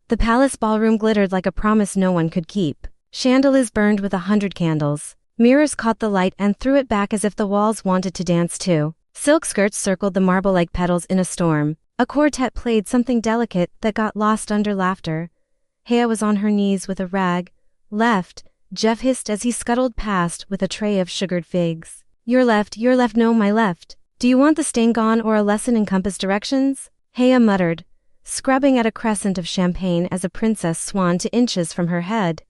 The palace ballroom glittered like a promise no one could keep. Chandeliers burned with 100 candles. Mirrors caught the light and threw it back as if the walls wanted to dance too. Silk skirts circled the marble like petals in a storm. A quartet played something delicate that got lost under laughter. Haya was on her knees with a rag. Left, Jeff hissed as he scuttled past with a tray of sugared figs. Your left, no, my left. Do you want the stain gone or a lesson in compass directions? Haya muttered, scrubbing at a crescent of champagne as a princess swam to inches from her head.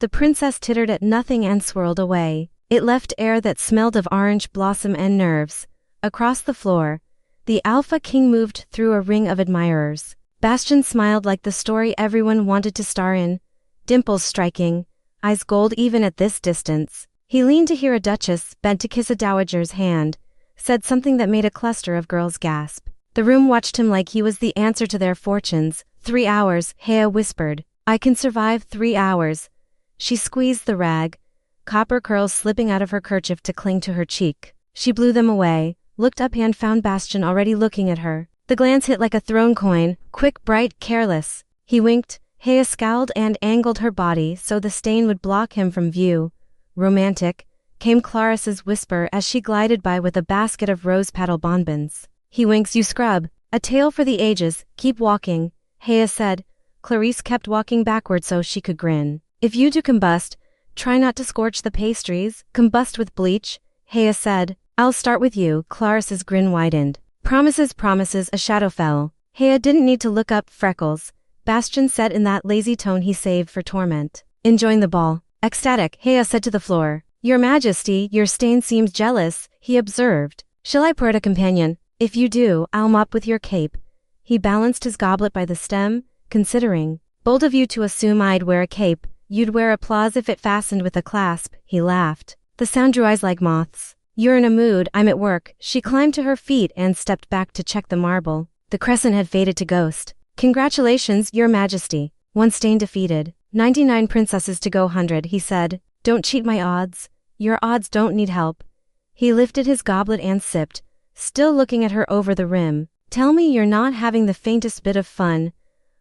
The princess tittered at nothing and swirled away. It left air that smelled of orange blossom and nerves. Across the floor, the Alpha King moved through a ring of admirers. Bastion smiled like the story everyone wanted to star in, dimples striking, eyes gold even at this distance. He leaned to hear a duchess, bent to kiss a dowager's hand, said something that made a cluster of girls gasp. The room watched him like he was the answer to their fortunes. 3 hours, Haya whispered. I can survive 3 hours. She squeezed the rag, copper curls slipping out of her kerchief to cling to her cheek. She blew them away, looked up and found Bastion already looking at her. The glance hit like a thrown coin, quick, bright, careless. He winked. Haya scowled and angled her body so the stain would block him from view. Romantic, came Clarice's whisper as she glided by with a basket of rose petal bonbons. He winks, you scrub. A tale for the ages, keep walking, Haya said. Clarice kept walking backward so she could grin. If you do combust, try not to scorch the pastries. Combust with bleach, Haya said. I'll start with you. Clarice's grin widened. Promises, promises, a shadow fell. Haya didn't need to look up. Freckles, Bastion said in that lazy tone he saved for torment. Enjoying the ball. Ecstatic, Haya said to the floor. Your Majesty, your stain seems jealous, he observed. Shall I pour it a companion? If you do, I'll mop with your cape. He balanced his goblet by the stem, considering. Bold of you to assume I'd wear a cape. You'd wear applause if it fastened with a clasp, he laughed. The sound drew eyes like moths. You're in a mood, I'm at work. She climbed to her feet and stepped back to check the marble. The crescent had faded to ghost. Congratulations, your Majesty. One stain defeated. 99 princesses to go 100, he said. Don't cheat my odds. Your odds don't need help. He lifted his goblet and sipped, still looking at her over the rim. Tell me you're not having the faintest bit of fun.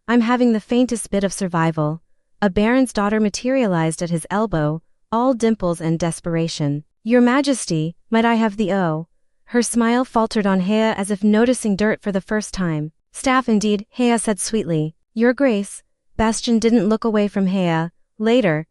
I'm having the faintest bit of survival. A baron's daughter materialized at his elbow, all dimples and desperation. Your Majesty, might I have the O? Her smile faltered on Haya as if noticing dirt for the first time. Staff indeed, Haya said sweetly. Your Grace. Bastion didn't look away from Haya. Later,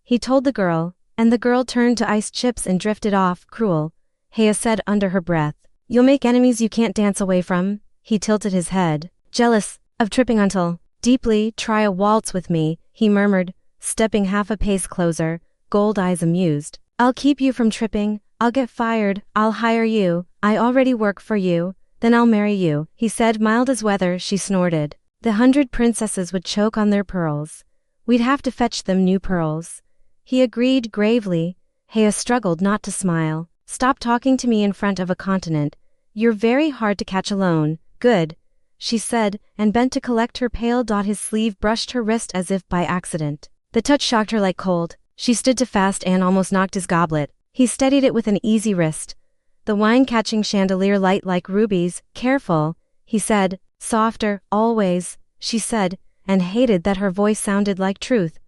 he told the girl, and the girl turned to ice chips and drifted off. Cruel, Haya said under her breath. You'll make enemies you can't dance away from. He tilted his head. Jealous of tripping until deeply, try a waltz with me, he murmured, stepping half a pace closer, gold eyes amused. I'll keep you from tripping. I'll get fired. I'll hire you. I already work for you. Then I'll marry you, he said, mild as weather. She snorted. The 100 princesses would choke on their pearls. We'd have to fetch them new pearls. He agreed gravely. Haya struggled not to smile. Stop talking to me in front of a continent. You're very hard to catch alone. Good, she said, and bent to collect her pale dot. His sleeve brushed her wrist as if by accident. The touch shocked her like cold. She stood too fast and almost knocked his goblet. He steadied it with an easy wrist. The wine-catching chandelier light like rubies. Careful, he said. Softer, always, she said, and hated that her voice sounded like truth.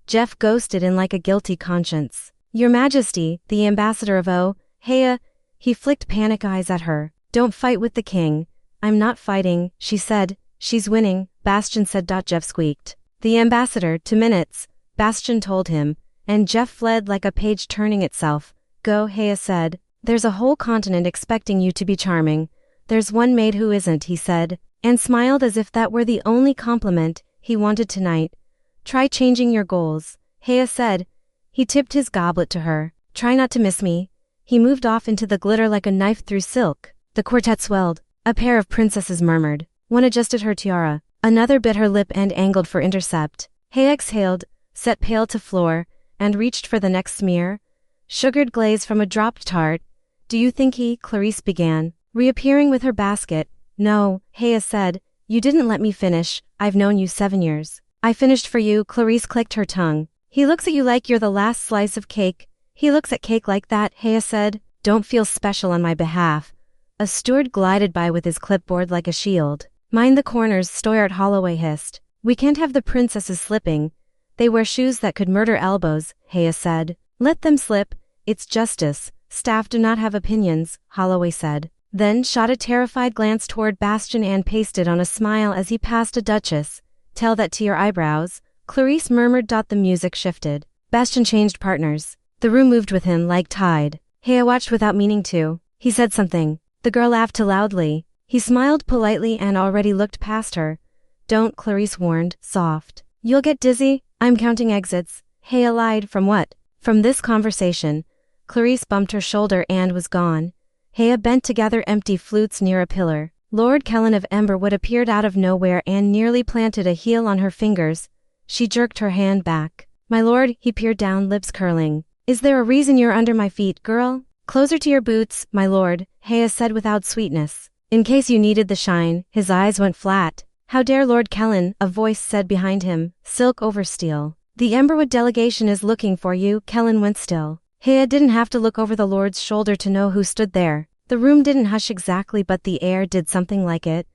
Jeff ghosted in like a guilty conscience. Your Majesty, the ambassador of O, Haya, he flicked panic eyes at her. Don't fight with the king. I'm not fighting, she said. She's winning, Bastion said. Jeff squeaked. The ambassador, 2 minutes, Bastion told him, and Jeff fled like a page turning itself. Go, Haya said. There's a whole continent expecting you to be charming. There's one maid who isn't, he said, and smiled as if that were the only compliment he wanted tonight. Try changing your goals, Haya said. He tipped his goblet to her. Try not to miss me. He moved off into the glitter like a knife through silk. The quartet swelled. A pair of princesses murmured. One adjusted her tiara. Another bit her lip and angled for intercept. Haya exhaled, set pale to floor, and reached for the next smear. Sugared glaze from a dropped tart. Do you think Clarice began, reappearing with her basket. No, Haya said. You didn't let me finish. I've known you 7 years. I finished for you. Clarice clicked her tongue. He looks at you like you're the last slice of cake. He looks at cake like that, Haya said. Don't feel special on my behalf. A steward glided by with his clipboard like a shield. Mind the corners, Stoyart Holloway hissed. We can't have the princesses slipping. They wear shoes that could murder elbows, Haya said. Let them slip, it's justice. Staff do not have opinions, Holloway said. Then shot a terrified glance toward Bastion and pasted on a smile as he passed a duchess. Tell that to your eyebrows, Clarice murmured. The music shifted. Bastion changed partners. The room moved with him like tide. Haya watched without meaning to. He said something. The girl laughed too loudly. He smiled politely and already looked past her. Don't, Clarice warned, soft. You'll get dizzy. I'm counting exits. Haya lied. From what? From this conversation. Clarice bumped her shoulder and was gone. Haya bent to gather empty flutes near a pillar. Lord Kellen of Emberwood appeared out of nowhere and nearly planted a heel on her fingers. She jerked her hand back. My lord, he peered down, lips curling. Is there a reason you're under my feet, girl? Closer to your boots, my lord, Haya said without sweetness. In case you needed the shine. His eyes went flat. How dare Lord Kellen, a voice said behind him, silk over steel. The Emberwood delegation is looking for you. Kellen went still. Haya didn't have to look over the lord's shoulder to know who stood there. The room didn't hush exactly, but the air did something like it.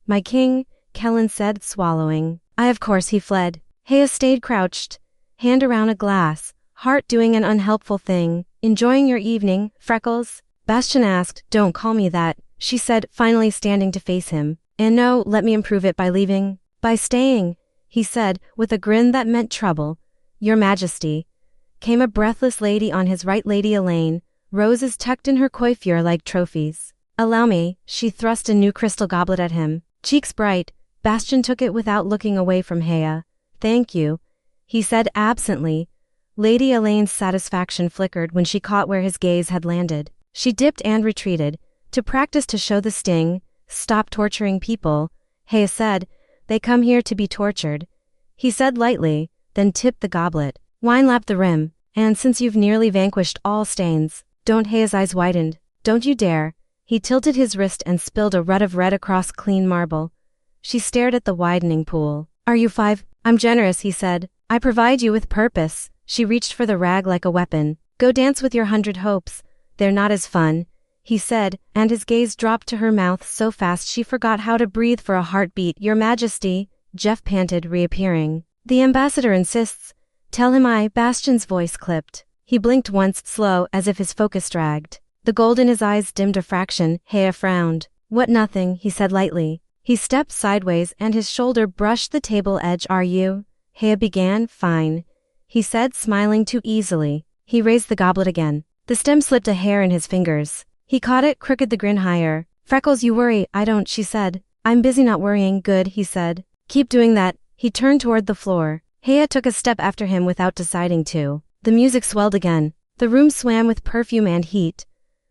My king, Kellen said, swallowing. Of course he fled. Haya stayed crouched, hand around a glass, heart doing an unhelpful thing. Enjoying your evening, Freckles? Bastion asked. Don't call me that, she said, finally standing to face him. And no, let me improve it by leaving. By staying, he said, with a grin that meant trouble. Your Majesty. Came a breathless lady on his right, Lady Elaine, roses tucked in her coiffure like trophies. Allow me, she thrust a new crystal goblet at him. Cheeks bright, Bastion took it without looking away from Haya. Thank you, he said absently. Lady Elaine's satisfaction flickered when she caught where his gaze had landed. She dipped and retreated. To practice to show the sting. Stop torturing people, Haya said. They come here to be tortured. He said lightly, then tipped the goblet. Wine lapped the rim. And since you've nearly vanquished all stains, don't. Haya's eyes widened. Don't you dare. He tilted his wrist and spilled a rud of red across clean marble. She stared at the widening pool. Are you 5? I'm generous, he said. I provide you with purpose. She reached for the rag like a weapon. Go dance with your 100 hopes. They're not as fun, he said, and his gaze dropped to her mouth so fast she forgot how to breathe for a heartbeat. Your Majesty, Jeff panted, reappearing. The ambassador insists. Tell him Bastion's voice clipped. He blinked once, slow, as if his focus dragged. The gold in his eyes dimmed a fraction. Haya frowned. What, nothing, he said lightly. He stepped sideways and his shoulder brushed the table edge. Are you? Haya began. Fine, he said, smiling too easily. He raised the goblet again. The stem slipped a hair in his fingers. He caught it, crooked the grin higher. Freckles, you worry. I don't, she said. I'm busy not worrying. Good, he said. Keep doing that. He turned toward the floor. Haya took a step after him without deciding to. The music swelled again. The room swam with perfume and heat.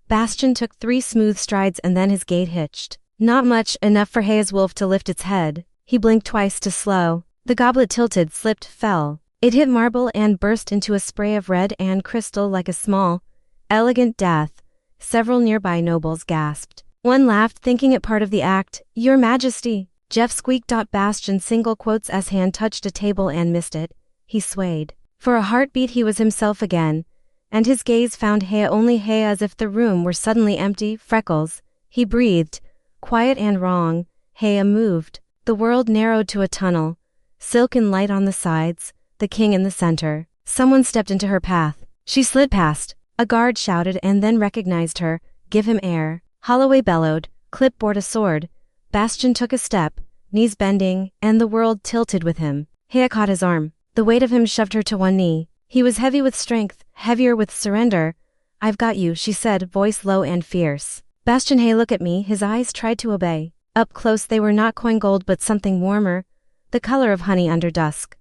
Bastion took 3 smooth strides and then his gait hitched. Not much, enough for Haya's wolf to lift its head. He blinked twice to slow. The goblet tilted, slipped, fell. It hit marble and burst into a spray of red and crystal like a small, elegant death. Several nearby nobles gasped. One laughed, thinking it part of the act. Your Majesty, Jeff squeaked. Bastion single quotes as hand touched a table and missed it. He swayed. For a heartbeat he was himself again, and his gaze found Haya, only Haya, as if the room were suddenly empty. Freckles, he breathed, quiet and wrong. Haya moved. The world narrowed to a tunnel, silken light on the sides, the king in the center. Someone stepped into her path. She slid past. A guard shouted and then recognized her. Give him air. Holloway bellowed. Clipboard a sword. Bastion took a step, knees bending, and the world tilted with him. Haya caught his arm. The weight of him shoved her to one knee. He was heavy with strength, heavier with surrender. I've got you, she said, voice low and fierce. Bastion, hey, look at me. His eyes tried to obey. Up close they were not coin gold but something warmer, the color of honey under dusk.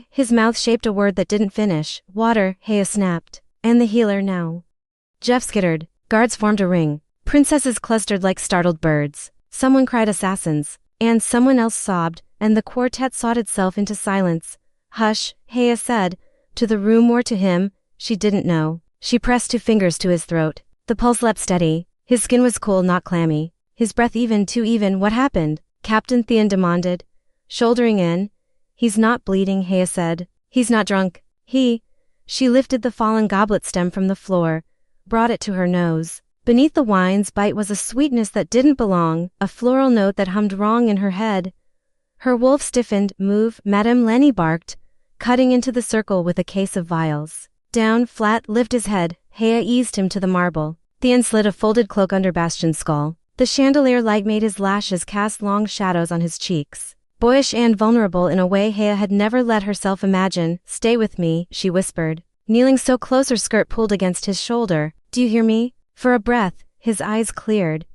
His mouth shaped a word that didn't finish. Water, Haya snapped. And the healer now. Jeff skittered. Guards formed a ring. Princesses clustered like startled birds. Someone cried assassins. And someone else sobbed, and the quartet sought itself into silence. Hush, Haya said. To the room or to him, she didn't know. She pressed 2 fingers to his throat. The pulse leapt steady. His skin was cool, not clammy. His breath even, too even. What happened? Captain Theon demanded. Shouldering in. He's not bleeding, Haya said. He's not drunk. She lifted the fallen goblet stem from the floor, brought it to her nose. Beneath the wine's bite was a sweetness that didn't belong, a floral note that hummed wrong in her head. Her wolf stiffened. Move, Madame Lenny barked, cutting into the circle with a case of vials. Down, flat, lift his head. Haya eased him to the marble. Theon slid a folded cloak under Bastion's skull. The chandelier light made his lashes cast long shadows on his cheeks. Boyish and vulnerable in a way Haya had never let herself imagine. Stay with me, she whispered, kneeling so close her skirt pulled against his shoulder. Do you hear me? For a breath, his eyes cleared,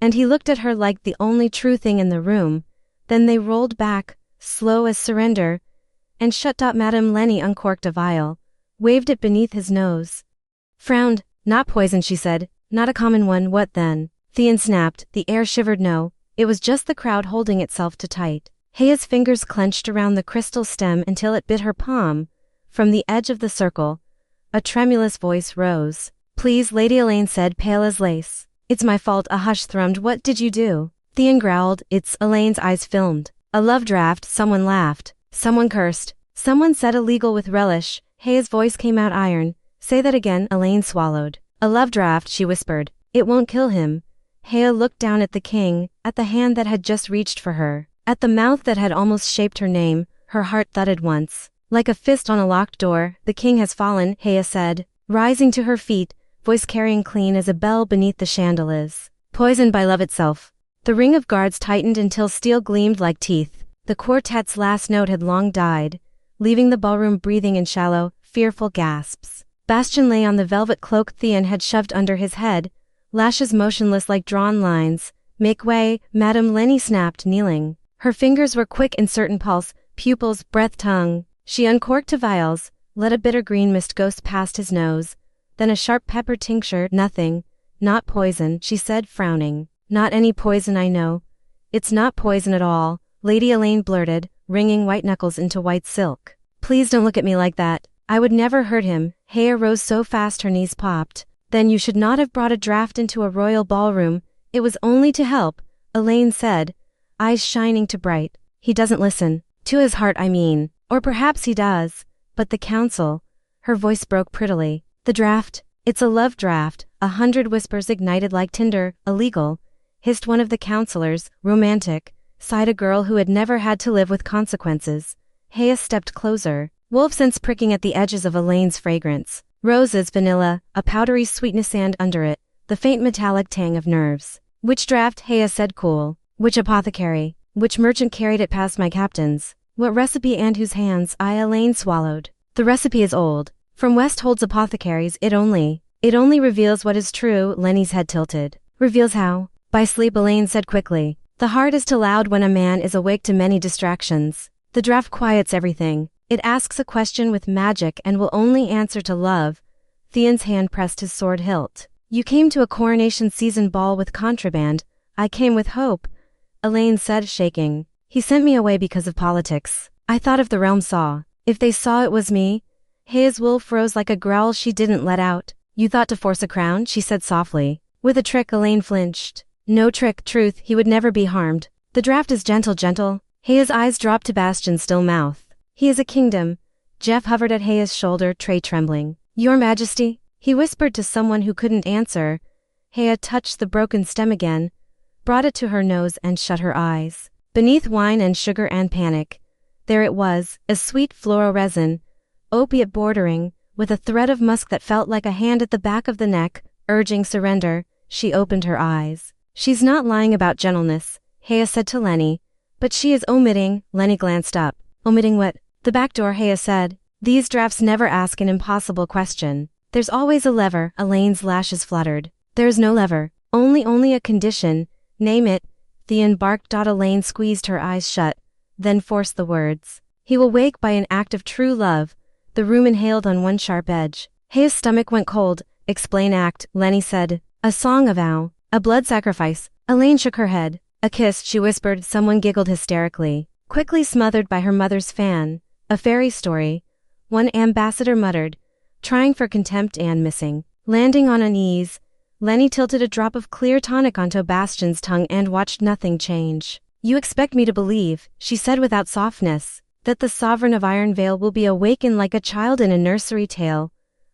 and he looked at her like the only true thing in the room. Then they rolled back, slow as surrender, and shut. Madame Lenny uncorked a vial, waved it beneath his nose. Frowned. Not poison, she said. Not a common one. What then? Theon snapped. The air shivered. No, it was just the crowd holding itself too tight. Haya's fingers clenched around the crystal stem until it bit her palm. From the edge of the circle, a tremulous voice rose. Please, Lady Elaine said, pale as lace. It's my fault, a hush thrummed. What did you do? Theon growled. It's Elaine's eyes filmed. A love draft. Someone laughed. Someone cursed. Someone said illegal with relish. Haya's voice came out iron. Say that again. Elaine swallowed. A love draft, she whispered. It won't kill him. Haya looked down at the king, at the hand that had just reached for her, at the mouth that had almost shaped her name. Her heart thudded once. Like a fist on a locked door. The king has fallen, Haya said, rising to her feet, voice carrying clean as a bell beneath the chandeliers. Poisoned by love itself. The ring of guards tightened until steel gleamed like teeth. The quartet's last note had long died, leaving the ballroom breathing in shallow, fearful gasps. Bastion lay on the velvet cloak Theon had shoved under his head, lashes motionless like drawn lines. Make way, Madame Lenny snapped, kneeling. Her fingers were quick in certain pulse, pupils, breath, tongue. She uncorked 2 vials, let a bitter green mist ghost past his nose, then a sharp pepper tincture. Nothing. Not poison, she said, frowning. Not any poison, I know. It's not poison at all, Lady Elaine blurted, wringing white knuckles into white silk. Please don't look at me like that. I would never hurt him. Haya rose so fast her knees popped. Then you should not have brought a draft into a royal ballroom. It was only to help, Elaine said, eyes shining too bright. He doesn't listen. To his heart, I mean. Or perhaps he does. But the council. Her voice broke prettily. The draft. It's a love draft. 100 whispers ignited like tinder. Illegal, hissed one of the counselors. Romantic, sighed a girl who had never had to live with consequences. Haya stepped closer, wolf scents pricking at the edges of Elaine's fragrance. Roses, vanilla, a powdery sweetness, and under it, the faint metallic tang of nerves. Which draft? Haya said, cool. Which apothecary? Which merchant carried it past my captains? What recipe and whose hands? Elaine swallowed. The recipe is old. From Westhold's apothecaries. It only reveals what is true. Lenny's head tilted. Reveals how? By sleep, Elaine said quickly. The heart is too loud when a man is awake to many distractions. The draft quiets everything. It asks a question with magic and will only answer to love. Theon's hand pressed his sword hilt. You came to a coronation season ball with contraband. I came with hope, Elaine said, shaking. He sent me away because of politics. I thought if the realm saw, if they saw it was me. His wolf rose like a growl she didn't let out. You thought to force a crown, she said softly. With a trick, Elaine flinched. No trick, truth, he would never be harmed. The draft is gentle. Haya's eyes dropped to Bastion's still mouth. He is a kingdom. Jeff hovered at Haya's shoulder, tray trembling. Your Majesty? He whispered to someone who couldn't answer. Haya touched the broken stem again, brought it to her nose and shut her eyes. Beneath wine and sugar and panic, there it was, a sweet floral resin, opiate bordering, with a thread of musk that felt like a hand at the back of the neck, urging surrender. She opened her eyes. She's not lying about gentleness, Haya said to Lenny, but she is omitting. Lenny glanced up. Omitting what? The back door, Haya said. These drafts never ask an impossible question. There's always a lever. Elaine's lashes fluttered. There's no lever. Only a condition. Name it. Theon barked. Elaine squeezed her eyes shut, then forced the words. He will wake by an act of true love. The room inhaled on one sharp edge. Haya's stomach went cold. Explain act, Lenny said. A song, a vow, a blood sacrifice. Elaine shook her head. A kiss, she whispered. Someone giggled hysterically, quickly smothered by her mother's fan. A fairy story, one ambassador muttered, trying for contempt and missing. Landing on unease, Lenny tilted a drop of clear tonic onto Bastion's tongue and watched nothing change. You expect me to believe, she said without softness, that the sovereign of Iron Vale will be awakened like a child in a nursery tale.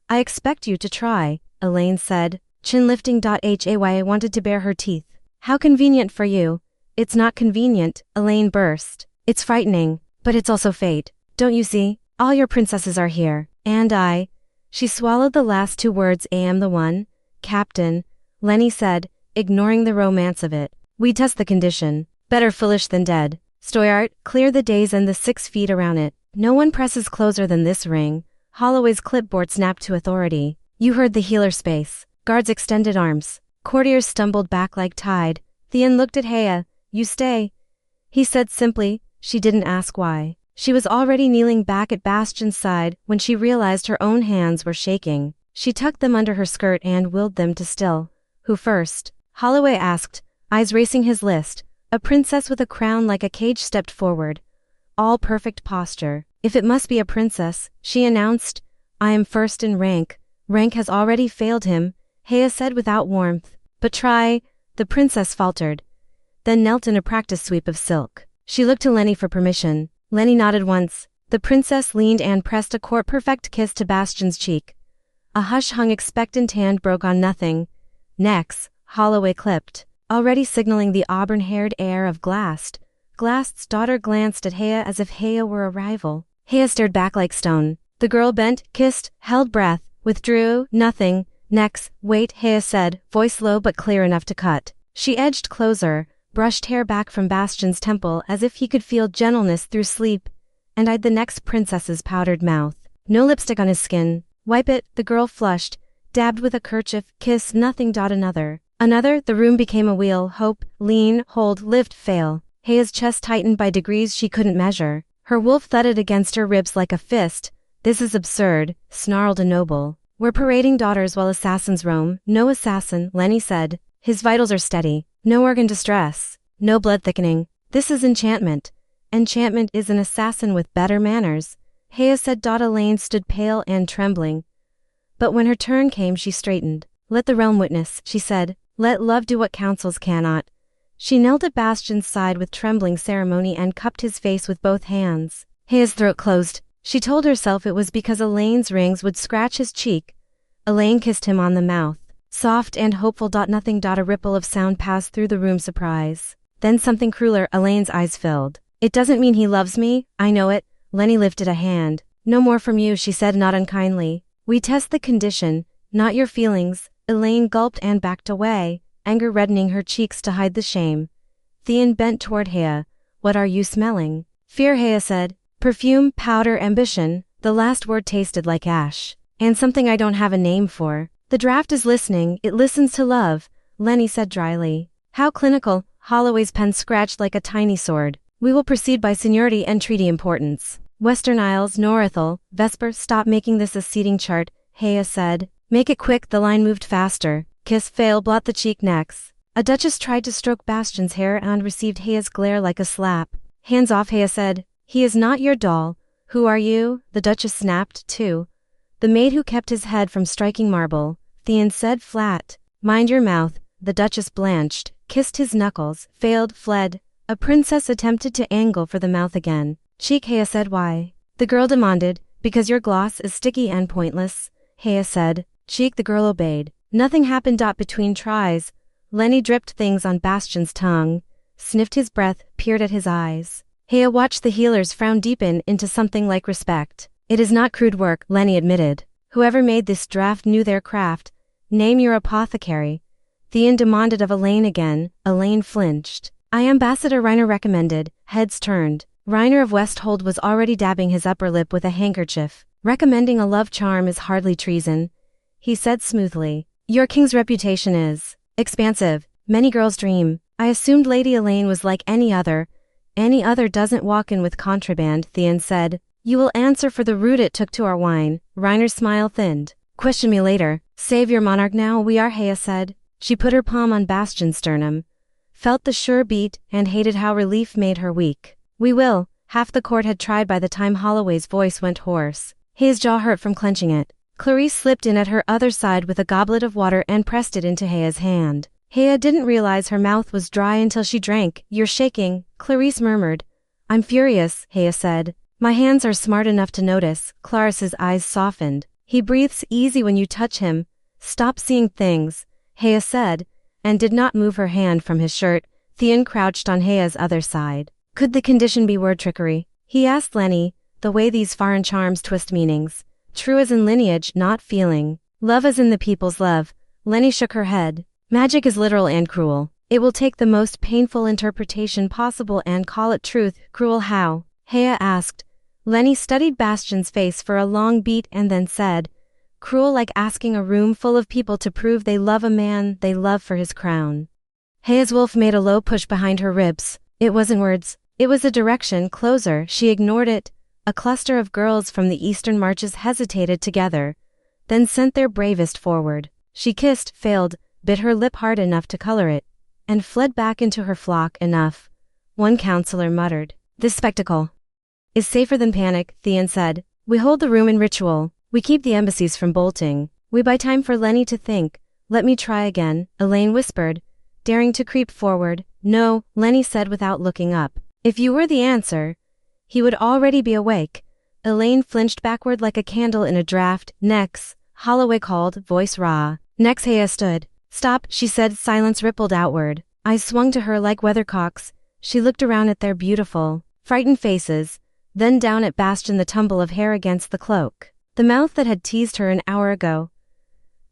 I expect you to try, Elaine said, chin lifting. Haya wanted to bare her teeth. How convenient for you. It's not convenient, Elaine burst. It's frightening, but it's also fate. Don't you see? All your princesses are here. And I. She swallowed the last two words. I am the one. Captain, Lenny said, ignoring the romance of it. We test the condition. Better foolish than dead. Stoyart, clear the days and the 6 feet around it. No one presses closer than this ring. Holloway's clipboard snapped to authority. You heard the healer space. Guards extended arms. Courtiers stumbled back like tide. Theon looked at Haya. You stay. He said simply. She didn't ask why. She was already kneeling back at Bastion's side when she realized her own hands were shaking. She tucked them under her skirt and willed them to still. Who first? Holloway asked, eyes racing his list. A princess with a crown like a cage stepped forward. All perfect posture. If it must be a princess, she announced. I am first in rank. Rank has already failed him, Haya said without warmth. But try. The princess faltered. Then knelt in a practice sweep of silk. She looked to Lenny for permission. Lenny nodded once. The princess leaned and pressed a court-perfect kiss to Bastion's cheek. A hush-hung expectant hand broke on nothing. Necks, Holloway clipped, already signaling the auburn-haired heir of Glast. Glast's daughter glanced at Haya as if Haya were a rival. Haya stared back like stone. The girl bent, kissed, held breath, withdrew, nothing. Necks, wait, Haya said, voice low but clear enough to cut. She edged closer, brushed hair back from Bastion's temple as if he could feel gentleness through sleep, and eyed the next princess's powdered mouth. No lipstick on his skin. Wipe it, the girl flushed, dabbed with a kerchief, kiss, nothing. Another. Another, the room became a wheel, hope, lean, hold, lift, fail. Haya's chest tightened by degrees she couldn't measure. Her wolf thudded against her ribs like a fist. This is absurd, snarled a noble. We're parading daughters while assassins roam. No assassin, Lenny said. His vitals are steady. No organ distress. No blood thickening. This is enchantment. Enchantment is an assassin with better manners. Haya said. Elaine stood pale and trembling. But when her turn came she straightened. Let the realm witness, she said. Let love do what councils cannot. She knelt at Bastion's side with trembling ceremony and cupped his face with both hands. Haya's throat closed. She told herself it was because Elaine's rings would scratch his cheek. Elaine kissed him on the mouth. Soft and hopeful. Nothing. A ripple of sound passed through the room. Surprise. Then something crueler. Elaine's eyes filled. It doesn't mean he loves me, I know it. Lenny lifted a hand. No more from you, she said not unkindly. We test the condition, not your feelings. Elaine gulped and backed away, anger reddening her cheeks to hide the shame. Theon bent toward Haya. What are you smelling? Fear, Haya said. Perfume, powder, ambition. The last word tasted like ash. And something I don't have a name for. The draft is listening, it listens to love, Lenny said dryly. How clinical. Holloway's pen scratched like a tiny sword. We will proceed by seniority and treaty importance. Western Isles, Norithel, Vesper, stop making this a seating chart, Haya said. Make it quick. The line moved faster. Kiss, fail, blot the cheek. Necks. A duchess tried to stroke Bastion's hair and received Haya's glare like a slap. Hands off, Haya said. He is not your doll. Who are you? The duchess snapped, too. The maid who kept his head from striking marble, Theon said flat. Mind your mouth. The duchess blanched, kissed his knuckles, failed, fled. A princess attempted to angle for the mouth again. Cheek, Haya said. Why? The girl demanded. Because your gloss is sticky and pointless, Haya said. Cheek, the girl obeyed. Nothing happened. Between tries. Lenny dripped things on Bastion's tongue, sniffed his breath, peered at his eyes. Haya watched the healer's frown deepen into something like respect. It is not crude work, Lenny admitted. Whoever made this draft knew their craft. Name your apothecary. Theon demanded of Elaine again. Elaine flinched. Ambassador Reiner recommended. Heads turned. Reiner of Westhold was already dabbing his upper lip with a handkerchief. Recommending a love charm is hardly treason, he said smoothly. Your king's reputation is expansive. Many girls dream. I assumed Lady Elaine was like any other. Any other doesn't walk in with contraband, Theon said. You will answer for the route it took to our wine. Reiner's smile thinned. Question me later. Save your monarch now. We are, Haya said. She put her palm on Bastion's sternum, felt the sure beat, and hated how relief made her weak. We will. Half the court had tried by the time Holloway's voice went hoarse. Haya's jaw hurt from clenching it. Clarice slipped in at her other side with a goblet of water and pressed it into Haya's hand. Haya didn't realize her mouth was dry until she drank. You're shaking, Clarice murmured. I'm furious, Haya said. My hands are smart enough to notice. Clarice's eyes softened. He breathes easy when you touch him. Stop seeing things, Haya said, and did not move her hand from his shirt. Theon crouched on Haya's other side. Could the condition be word trickery? He asked Lenny, the way these foreign charms twist meanings. True as in lineage, not feeling. Love as in the people's love. Lenny shook her head. Magic is literal and cruel. It will take the most painful interpretation possible and call it truth. Cruel how? Haya asked. Lenny studied Bastion's face for a long beat and then said, cruel like asking a room full of people to prove they love a man they love for his crown. Haya's wolf made a low push behind her ribs. It wasn't words. It was a direction closer. She ignored it. A cluster of girls from the eastern marches hesitated together, then sent their bravest forward. She kissed, failed, bit her lip hard enough to color it, and fled back into her flock. Enough. One counselor muttered. This spectacle is safer than panic, Theon said. We hold the room in ritual. We keep the embassies from bolting. We buy time for Lenny to think. Let me try again, Elaine whispered, daring to creep forward. No, Lenny said without looking up. If you were the answer, he would already be awake. Elaine flinched backward like a candle in a draft. Nex, Holloway called, voice raw. Nex. Haya stood. Stop, she said. Silence rippled outward. Eyes swung to her like weathercocks. She looked around at their beautiful, frightened faces, then down at Bastion, the tumble of hair against the cloak. The mouth that had teased her an hour ago.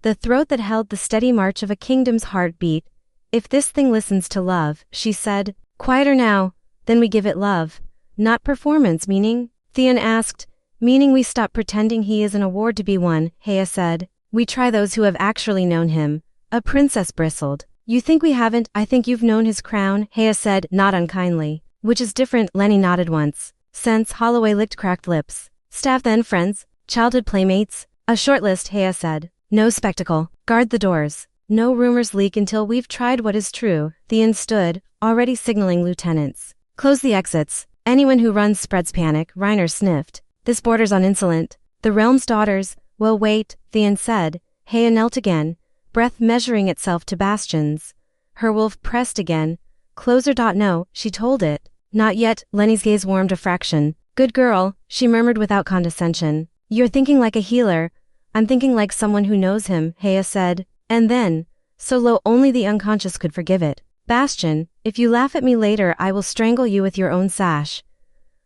The throat that held the steady march of a kingdom's heartbeat. If this thing listens to love, she said. Quieter now. Then we give it love. Not performance, meaning? Theon asked. Meaning we stop pretending he is an award to be won, Haya said. We try those who have actually known him. A princess bristled. You think we haven't? I think you've known his crown, Haya said, not unkindly. Which is different, Lenny nodded once. Since, Holloway licked cracked lips. Staff then, friends? Childhood playmates? A short list, Haya said. No spectacle. Guard the doors. No rumors leak until we've tried what is true. Theon stood, already signaling lieutenants. Close the exits. Anyone who runs spreads panic, Reiner sniffed. This borders on insolent. The realm's daughters. Well, wait, Theon said. Haya knelt again, breath measuring itself to Bastion's. Her wolf pressed again. Closer. No, she told it. Not yet. Lenny's gaze warmed a fraction. Good girl, she murmured without condescension. You're thinking like a healer. I'm thinking like someone who knows him, Haya said. And then, so low only the unconscious could forgive it. Bastion, if you laugh at me later I will strangle you with your own sash.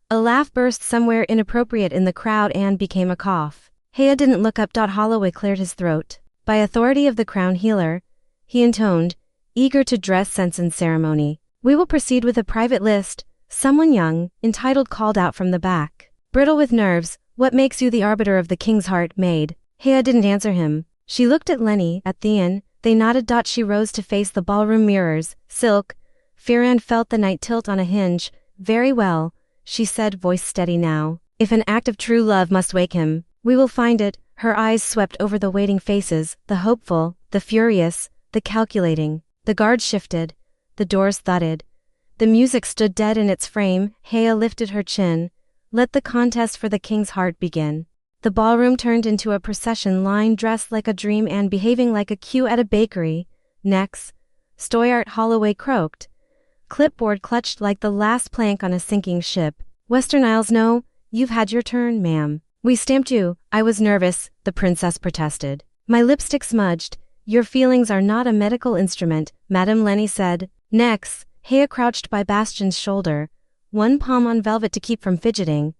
A laugh burst somewhere inappropriate in the crowd and became a cough. Haya didn't look up. Holloway cleared his throat. By authority of the crown healer, he intoned, eager to dress sense and ceremony. We will proceed with a private list. Someone young, entitled called out from the back. Brittle with nerves, what makes you the arbiter of the king's heart, Maid? Haya didn't answer him. She looked at Lenny, at Theon. They nodded. She rose to face the ballroom mirrors. Silk. Firan felt the night tilt on a hinge. Very well, she said, voice steady now. If an act of true love must wake him, we will find it. Her eyes swept over the waiting faces, the hopeful, the furious, the calculating. The guards shifted. The doors thudded. The music stood dead in its frame. Haya lifted her chin. Let the contest for the king's heart begin. The ballroom turned into a procession line, dressed like a dream and behaving like a queue at a bakery. Next, Stoyart, Holloway croaked. Clipboard clutched like the last plank on a sinking ship. Western Isles. No, you've had your turn, ma'am. We stamped you. I was nervous, the princess protested. My lipstick smudged. Your feelings are not a medical instrument, Madame, Lenny said. Next, Haya crouched by Bastion's shoulder, one palm on velvet to keep from fidgeting,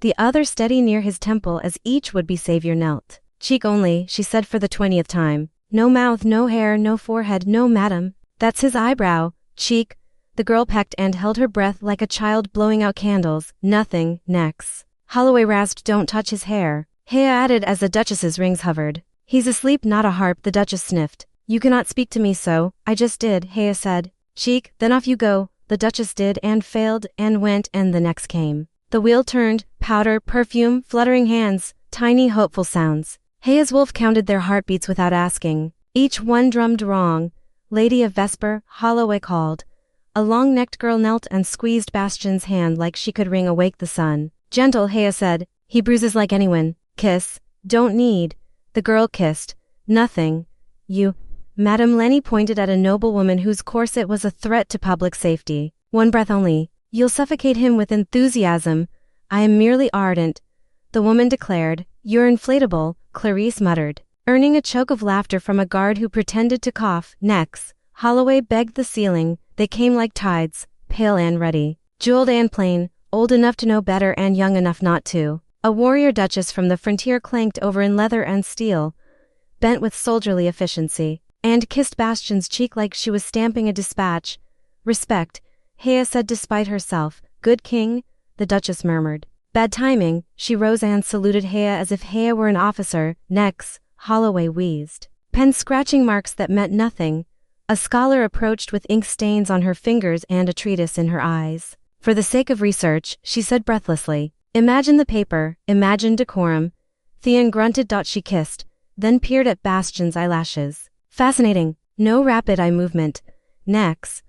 the other steady near his temple as each would-be savior knelt. Cheek only, she said for the 20th time. No mouth, no hair, no forehead, no madam. That's his eyebrow. Cheek. The girl pecked and held her breath like a child blowing out candles. Nothing. Next. Holloway rasped, don't touch his hair. Haya added as the Duchess's rings hovered. He's asleep, not a harp, the Duchess sniffed. You cannot speak to me so. I just did, Haya said. Cheek, then off you go. The Duchess did and failed and went and the next came. The wheel turned, powder, perfume, fluttering hands, tiny hopeful sounds. Haya's wolf counted their heartbeats without asking. Each one drummed wrong. Lady of Vesper, Holloway called. A long-necked girl knelt and squeezed Bastion's hand like she could wring awake the sun. Gentle, Haya said. He bruises like anyone. Kiss. Don't need. The girl kissed. Nothing. You. Madame, Lenny pointed at a noblewoman whose corset was a threat to public safety. One breath only. You'll suffocate him with enthusiasm. I am merely ardent. The woman declared. You're inflatable, Clarice muttered, earning a choke of laughter from a guard who pretended to cough. Next, Holloway begged the ceiling. They came like tides, pale and ruddy. Jeweled and plain, old enough to know better and young enough not to. A warrior duchess from the frontier clanked over in leather and steel, bent with soldierly efficiency, and kissed Bastion's cheek like she was stamping a dispatch. Respect, Haya said despite herself. Good king, the duchess murmured. Bad timing, she rose and saluted Haya as if Haya were an officer. Next, Holloway wheezed. Pen scratching marks that meant nothing. A scholar approached with ink stains on her fingers and a treatise in her eyes. For the sake of research, she said breathlessly. Imagine the paper, imagine decorum. Theon grunted. She kissed, then peered at Bastion's eyelashes. Fascinating, no rapid eye movement. Next,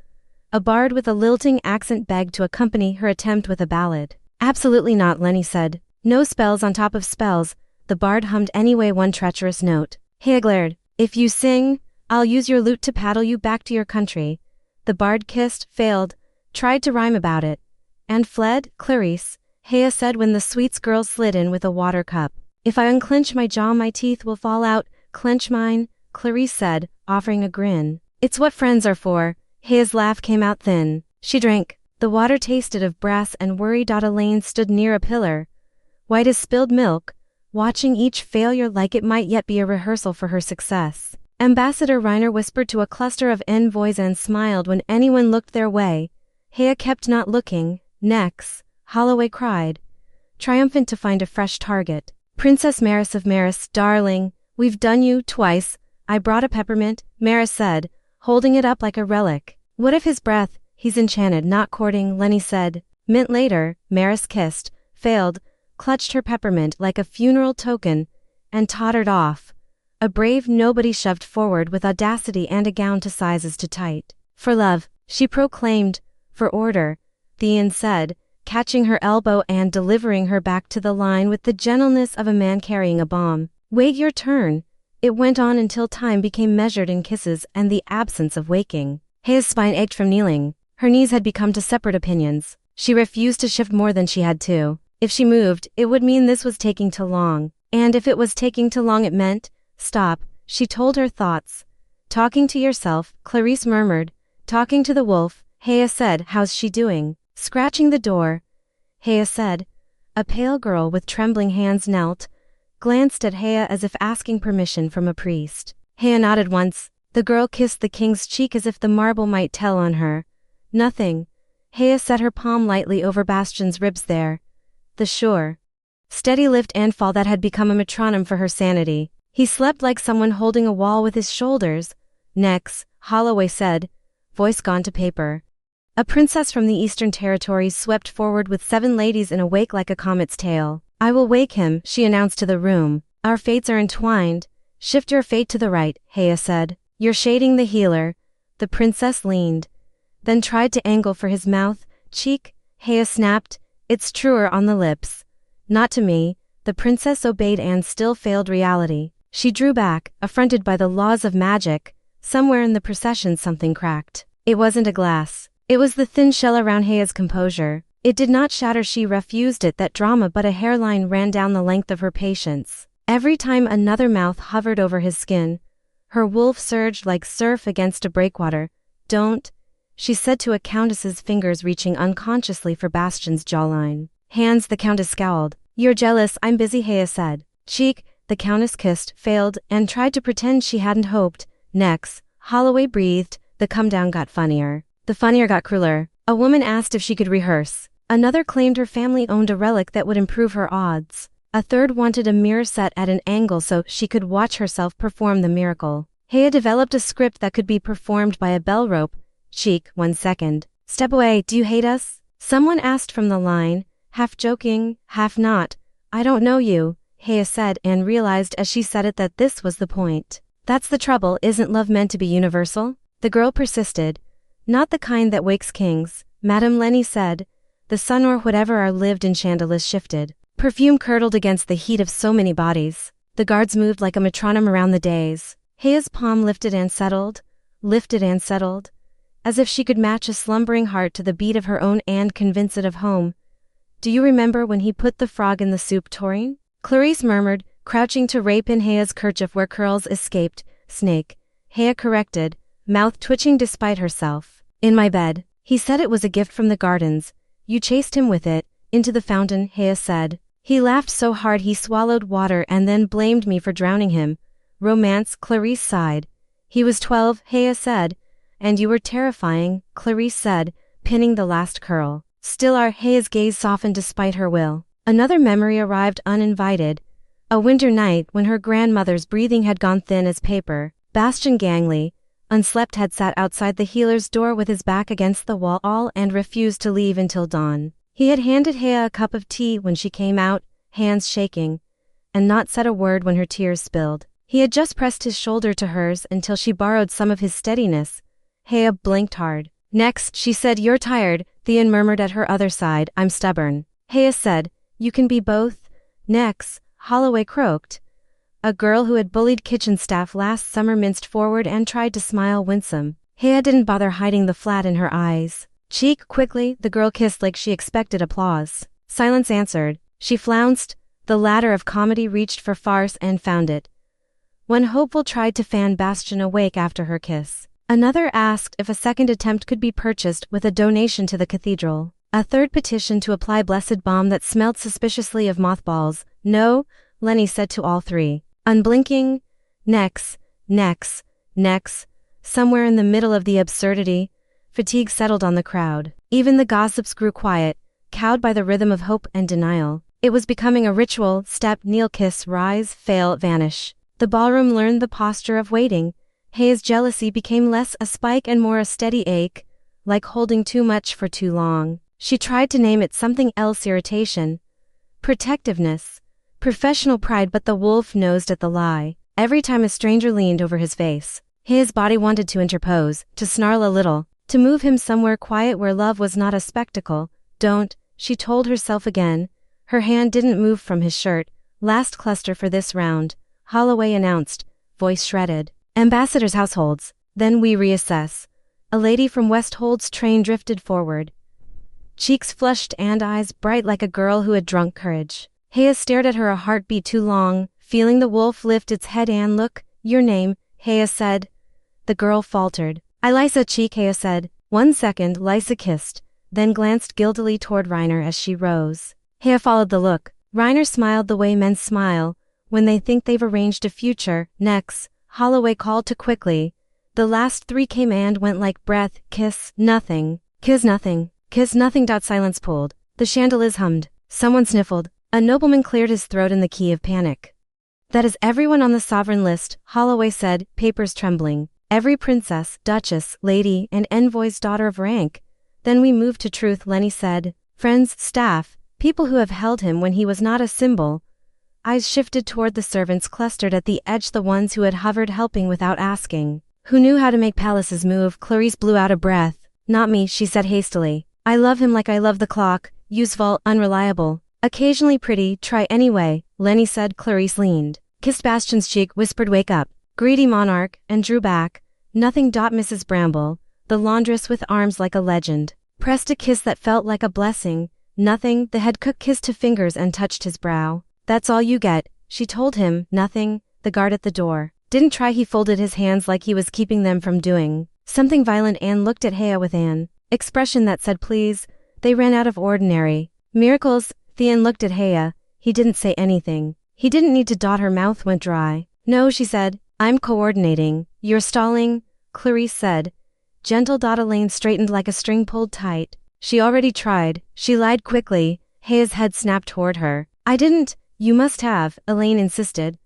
a bard with a lilting accent begged to accompany her attempt with a ballad. Absolutely not, Lenny said. No spells on top of spells. The bard hummed anyway, one treacherous note. Haya glared. If you sing, I'll use your lute to paddle you back to your country. The bard kissed, failed, tried to rhyme about it, and fled. Clarice, Haya said when the sweets girl slid in with a water cup. If I unclench my jaw, my teeth will fall out. Clench mine, Clarice said, offering a grin. It's what friends are for. Haya's laugh came out thin. She drank. The water tasted of brass and worry. Elaine stood near a pillar, white as spilled milk, watching each failure like it might yet be a rehearsal for her success. Ambassador Reiner whispered to a cluster of envoys and smiled when anyone looked their way. Haya kept not looking. Next, Holloway cried, triumphant to find a fresh target. Princess Maris of Maris, darling, we've done you twice. I brought a peppermint, Maris said, holding it up like a relic. What if his breath? He's enchanted, not courting, Lenny said. Mint later, Maris kissed, failed, clutched her peppermint like a funeral token, and tottered off. A brave nobody shoved forward with audacity and a gown to sizes too tight. For love, she proclaimed. For order, Theon said, catching her elbow and delivering her back to the line with the gentleness of a man carrying a bomb. Wait your turn. It went on until time became measured in kisses and the absence of waking. Haya's spine ached from kneeling. Her knees had become to separate opinions. She refused to shift more than she had to. If she moved, it would mean this was taking too long. And if it was taking too long, it meant, stop, she told her thoughts. Talking to yourself, Clarice murmured. Talking to the wolf, Haya said. How's she doing? Scratching the door, Haya said. A pale girl with trembling hands knelt, glanced at Haya as if asking permission from a priest. Haya nodded once. The girl kissed the king's cheek as if the marble might tell on her. Nothing. Haya set her palm lightly over Bastion's ribs there. The sure, steady lift and fall that had become a metronome for her sanity. He slept like someone holding a wall with his shoulders. Next, Holloway said, voice gone to paper. A princess from the Eastern Territories swept forward with 7 ladies in a wake like a comet's tail. I will wake him, she announced to the room. Our fates are entwined. Shift your fate to the right, Haya said. You're shading the healer. The princess leaned, then tried to angle for his mouth, cheek. Haya snapped, it's truer on the lips. Not to me. The princess obeyed and still failed reality. She drew back, affronted by the laws of magic. Somewhere in the procession something cracked. It wasn't a glass. It was the thin shell around Haya's composure. It did not shatter, she refused it, that drama, but a hairline ran down the length of her patience. Every time another mouth hovered over his skin, her wolf surged like surf against a breakwater. Don't, she said to a countess's fingers reaching unconsciously for Bastion's jawline. Hands, the countess scowled. You're jealous, I'm busy, Haya said. Cheek, the countess kissed, failed, and tried to pretend she hadn't hoped. Next, Holloway breathed. The come down got funnier. The funnier got crueler. A woman asked if she could rehearse. Another claimed her family owned a relic that would improve her odds. A third wanted a mirror set at an angle so she could watch herself perform the miracle. Haya developed a script that could be performed by a bell rope. Cheek, 1 second. Step away, do you hate us? Someone asked from the line, half joking, half not. I don't know you, Haya said, and realized as she said it that this was the point. That's the trouble, isn't love meant to be universal? The girl persisted. Not the kind that wakes kings, Madame Lenny said. The sun or whatever are lived in chandeliers shifted. Perfume curdled against the heat of so many bodies. The guards moved like a metronome around the days. Haya's palm lifted and settled, as if she could match a slumbering heart to the beat of her own and convince it of home. Do you remember when he put the frog in the soup tureen? Clarice murmured, crouching to rape in Haya's kerchief where curls escaped. Snake, Haya corrected, mouth twitching despite herself. In my bed. He said it was a gift from the gardens. You chased him with it, into the fountain, Haya said. He laughed so hard he swallowed water and then blamed me for drowning him. Romance, Clarice sighed. He was 12, Haya said. And you were terrifying, Clarice said, pinning the last curl. Still are, Haya's gaze softened despite her will. Another memory arrived uninvited. A winter night when her grandmother's breathing had gone thin as paper, Bastion Gangley, unslept, had sat outside the healer's door with his back against the wall and refused to leave until dawn. He had handed Haya a cup of tea when she came out, hands shaking, and not said a word when her tears spilled. He had just pressed his shoulder to hers until she borrowed some of his steadiness. Haya blinked hard. Next, she said, "You're tired," Theon murmured at her other side. "I'm stubborn." Haya said, "You can be both." Next, Holloway croaked. A girl who had bullied kitchen staff last summer minced forward and tried to smile winsome. Haya didn't bother hiding the flat in her eyes. Cheek, quickly, the girl kissed like she expected applause. Silence answered. She flounced. The ladder of comedy reached for farce and found it. One hopeful tried to fan Bastion awake after her kiss. Another asked if a second attempt could be purchased with a donation to the cathedral. A third petitioned to apply blessed balm that smelled suspiciously of mothballs. "No," Lenny said to all three. Unblinking. Next. Somewhere in the middle of the absurdity, fatigue settled on the crowd. Even the gossips grew quiet, cowed by the rhythm of hope and denial. It was becoming a ritual: step, kneel, kiss, rise, fail, vanish. The ballroom learned the posture of waiting. Haya's jealousy became less a spike and more a steady ache, like holding too much for too long. She tried to name it something else: irritation, protectiveness, professional pride, but the wolf nosed at the lie. Every time a stranger leaned over his face, his body wanted to interpose, to snarl a little, to move him somewhere quiet where love was not a spectacle. "Don't," she told herself again. Her hand didn't move from his shirt. "Last cluster for this round," Holloway announced, voice shredded. "Ambassadors' households, then we reassess." A lady from Westhold's train drifted forward. Cheeks flushed and eyes bright like a girl who had drunk courage. Haya stared at her a heartbeat too long, feeling the wolf lift its head and look. "Your name," Haya said. The girl faltered. "Elisa Cheek," Haya said. 1 second, Lysa kissed, then glanced guiltily toward Reiner as she rose. Haya followed the look. Reiner smiled the way men smile when they think they've arranged a future. "Next," Holloway called too quickly. The last three came and went like breath. "Kiss nothing. Kiss nothing. Kiss nothing." Silence pulled. The chandeliers hummed. Someone sniffled. A nobleman cleared his throat in the key of panic. "That is everyone on the sovereign list," Holloway said, papers trembling. "Every princess, duchess, lady, and envoy's daughter of rank." "Then we move to truth," Lenny said. "Friends, staff, people who have held him when he was not a symbol." Eyes shifted toward the servants clustered at the edge, the ones who had hovered helping without asking. Who knew how to make palaces move. Clarice blew out a breath. "Not me," she said hastily. "I love him like I love the clock, useful, unreliable. Occasionally pretty, try anyway," Lenny said. Clarice leaned, kissed Bastion's cheek, whispered, "Wake up, greedy monarch," and drew back. "Nothing." Mrs. Bramble, the laundress with arms like a legend, pressed a kiss that felt like a blessing. "Nothing." The head cook kissed his fingers and touched his brow. "That's all you get," she told him. "Nothing." The guard at the door didn't try. He folded his hands like he was keeping them from doing something violent and looked at Haya with an expression that said, "Please." They ran out of ordinary miracles. Theon looked at Haya. He didn't say anything. He didn't need to. Her mouth went dry. "No," she said. "I'm coordinating." "You're stalling," Clarice said. Gentle. Elaine straightened like a string pulled tight. "She already tried." She lied quickly. Haya's head snapped toward her. "I didn't." "You must have," Elaine insisted,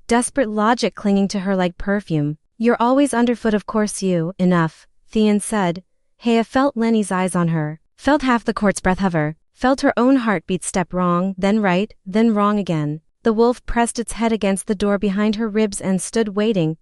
desperate logic clinging to her like perfume. "You're always underfoot." "Of course you." "Enough," Theon said. Haya felt Lenny's eyes on her, felt half the court's breath hover, felt her own heartbeat step wrong, then right, then wrong again. The wolf pressed its head against the door behind her ribs and stood waiting.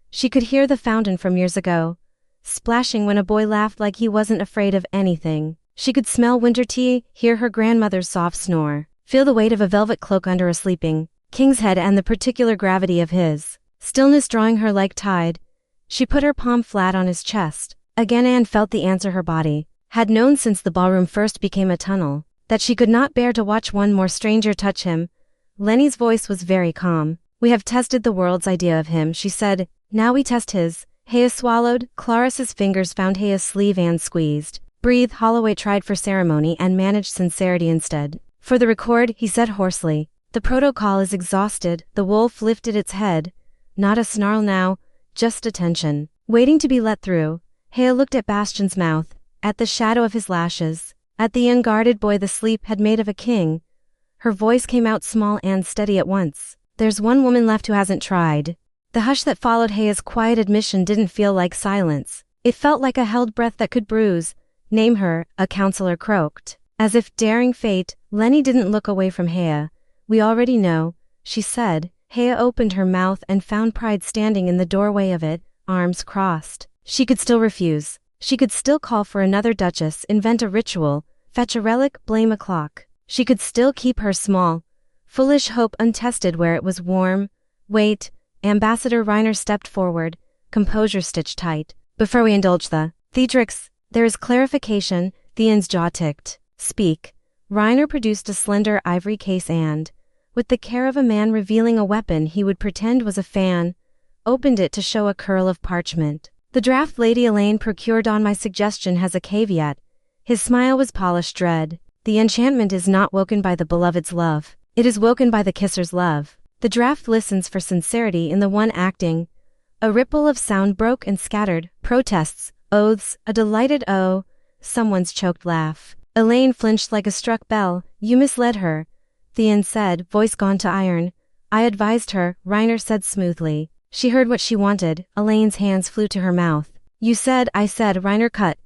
She could hear the fountain from years ago, splashing when a boy laughed like he wasn't afraid of anything. She could smell winter tea, hear her grandmother's soft snore, feel the weight of a velvet cloak under a sleeping king's head and the particular gravity of his stillness drawing her like tide. She put her palm flat on his chest again and felt the answer her body had known since the ballroom first became a tunnel, that she could not bear to watch one more stranger touch him. Lenny's voice was very calm. "We have tested the world's idea of him," she said. "Now we test his." Haya swallowed. Clarice's fingers found Haya's sleeve and squeezed. Breathe. Holloway tried for ceremony and managed sincerity instead. For the record, he said hoarsely. The protocol is exhausted. The wolf lifted its head. Not a snarl now, just attention. Waiting to be let through, Haya looked at Bastion's mouth, at the shadow of his lashes, at the unguarded boy the sleep had made of a king. Her voice came out small and steady at once. There's one woman left who hasn't tried. The hush that followed Haya's quiet admission didn't feel like silence. It felt like a held breath that could bruise. Name her, a counselor croaked. As if daring fate, Lenny didn't look away from Haya. We already know, she said. Haya opened her mouth and found pride standing in the doorway of it, arms crossed. She could still refuse. She could still call for another duchess, invent a ritual, fetch a relic, blame a clock. She could still keep her small, foolish hope untested where it was warm. Wait, Ambassador Reiner stepped forward, composure stitched tight. Before we indulge the theatrics, there is clarification. Theon's jaw ticked. Speak. Reiner produced a slender ivory case and, with the care of a man revealing a weapon he would pretend was a fan, opened it to show a curl of parchment. The draft Lady Elaine procured on my suggestion has a caveat. His smile was polished dread. The enchantment is not woken by the beloved's love. It is woken by the kisser's love. The draft listens for sincerity in the one acting. A ripple of sound broke and scattered, protests, oaths, a delighted oh, someone's choked laugh. Elaine flinched like a struck bell. You misled her, Theon said, voice gone to iron. I advised her, Reiner said smoothly. She heard what she wanted. Elaine's hands flew to her mouth. You said, I said, Reiner cut,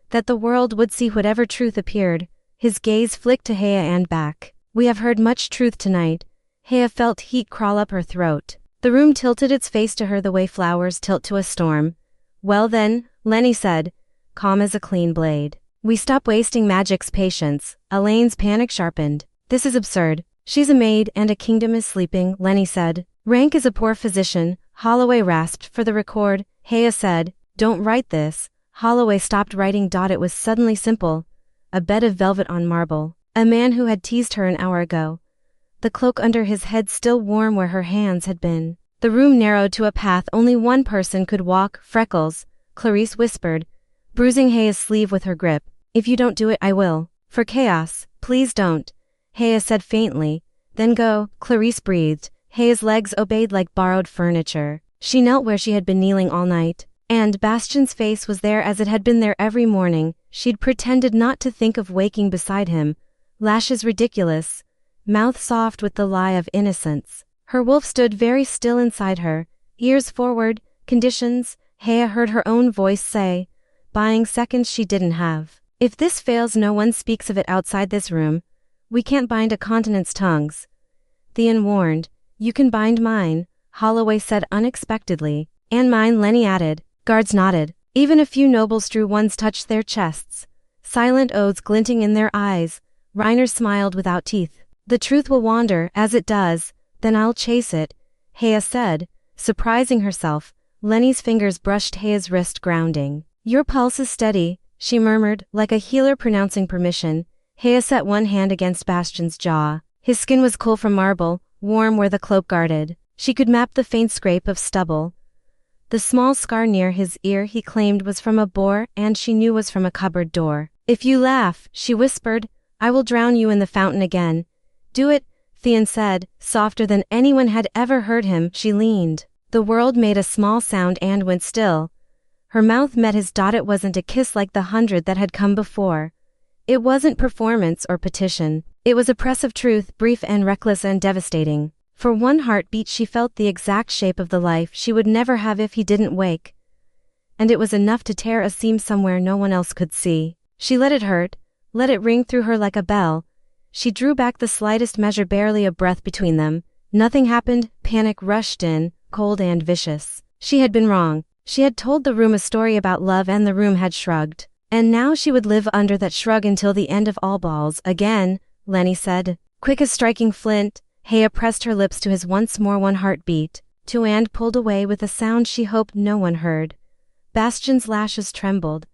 that the world would see whatever truth appeared. His gaze flicked to Haya and back. We have heard much truth tonight. Haya felt heat crawl up her throat. The room tilted its face to her the way flowers tilt to a storm. Well then, Lenny said, calm as a clean blade. We stop wasting magic's patience. Elaine's panic sharpened. This is absurd. She's a maid and a kingdom is sleeping, Lenny said. Rank is a poor physician, Holloway rasped. For the record, Haya said, don't write this. Holloway stopped writing. It was suddenly simple. A bed of velvet on marble. A man who had teased her an hour ago. The cloak under his head still warm where her hands had been. The room narrowed to a path only one person could walk. Freckles, Clarice whispered, bruising Haya's sleeve with her grip. If you don't do it, I will. For chaos, please don't. Haya said faintly. Then go, Clarice breathed. Haya's legs obeyed like borrowed furniture. She knelt where she had been kneeling all night. And Bastion's face was there as it had been there every morning. She'd pretended not to think of waking beside him. Lashes ridiculous. Mouth soft with the lie of innocence. Her wolf stood very still inside her. Ears forward. Conditions, Haya heard her own voice say. Buying seconds she didn't have. If this fails, no one speaks of it outside this room. We can't bind a continent's tongues. Theon warned. You can bind mine, Holloway said unexpectedly. And mine, Lenny added. Guards nodded. Even a few nobles drew ones touched their chests. Silent oaths glinting in their eyes. Reiner smiled without teeth. The truth will wander, as it does, then I'll chase it, Haya said, surprising herself. Lenny's fingers brushed Haya's wrist, grounding. Your pulse is steady, she murmured, like a healer pronouncing permission. Haya set one hand against Bastion's jaw. His skin was cool from marble, warm where the cloak guarded. She could map the faint scrape of stubble. The small scar near his ear he claimed was from a boar, and she knew was from a cupboard door. If you laugh, she whispered, I will drown you in the fountain again. Do it, Theon said, softer than anyone had ever heard him. She leaned. The world made a small sound and went still. Her mouth met his. It wasn't a kiss like the 100 that had come before. It wasn't performance or petition. It was a press of truth, brief and reckless and devastating. For one heartbeat she felt the exact shape of the life she would never have if he didn't wake. And it was enough to tear a seam somewhere no one else could see. She let it hurt, let it ring through her like a bell. She drew back the slightest measure, barely a breath between them. Nothing happened. Panic rushed in, cold and vicious. She had been wrong. She had told the room a story about love and the room had shrugged. And now she would live under that shrug until the end of all balls. Again, Lenny said. Quick as striking flint, Haya pressed her lips to his once more. One heartbeat, two, and pulled away with a sound she hoped no one heard. Bastion's lashes trembled.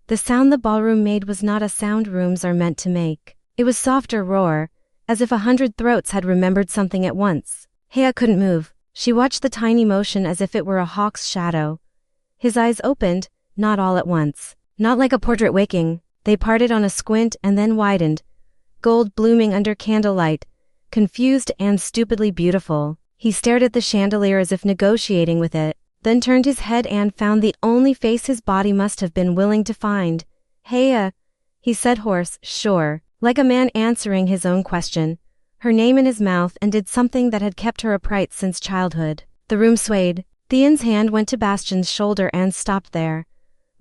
The sound the ballroom made was not a sound rooms are meant to make. It was softer roar, as if 100 throats had remembered something at once. Haya couldn't move. She watched the tiny motion as if it were a hawk's shadow. His eyes opened, not all at once. Not like a portrait waking, They parted on a squint and then widened, gold blooming under candlelight, confused and stupidly beautiful. He stared at the chandelier as if negotiating with it, then turned his head and found the only face his body must have been willing to find. Haya, he said hoarse, sure, like a man answering his own question, her name in his mouth, and did something that had kept her upright since childhood. The room swayed. Theon's hand went to Bastion's shoulder and stopped there.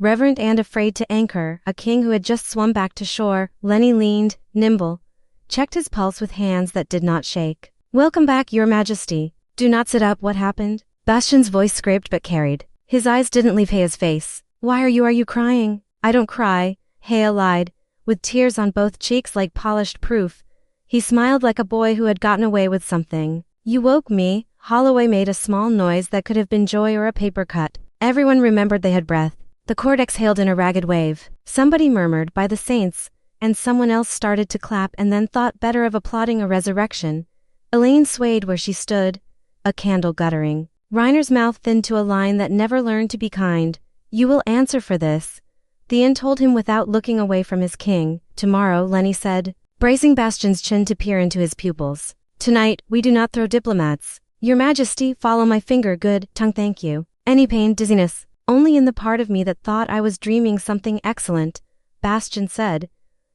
Reverent and afraid to anchor, a king who had just swum back to shore, Lenny leaned, nimble, checked his pulse with hands that did not shake. Welcome back, Your Majesty. Do not sit up, what happened? Bastion's voice scraped but carried. His eyes didn't leave Haya's face. Why are you crying? I don't cry, Haya lied, with tears on both cheeks like polished proof. He smiled like a boy who had gotten away with something. You woke me. Holloway made a small noise that could have been joy or a paper cut. Everyone remembered they had breath. The court exhaled in a ragged wave. Somebody murmured, by the saints, and someone else started to clap and then thought better of applauding a resurrection. Elaine swayed where she stood, a candle guttering. Reiner's mouth thinned to a line that never learned to be kind. You will answer for this, Theon told him without looking away from his king. Tomorrow, Lenny said, bracing Bastion's chin to peer into his pupils. Tonight, we do not throw diplomats. Your Majesty, follow my finger, good tongue, thank you. Any pain, dizziness, only in the part of me that thought I was dreaming something excellent, Bastion said,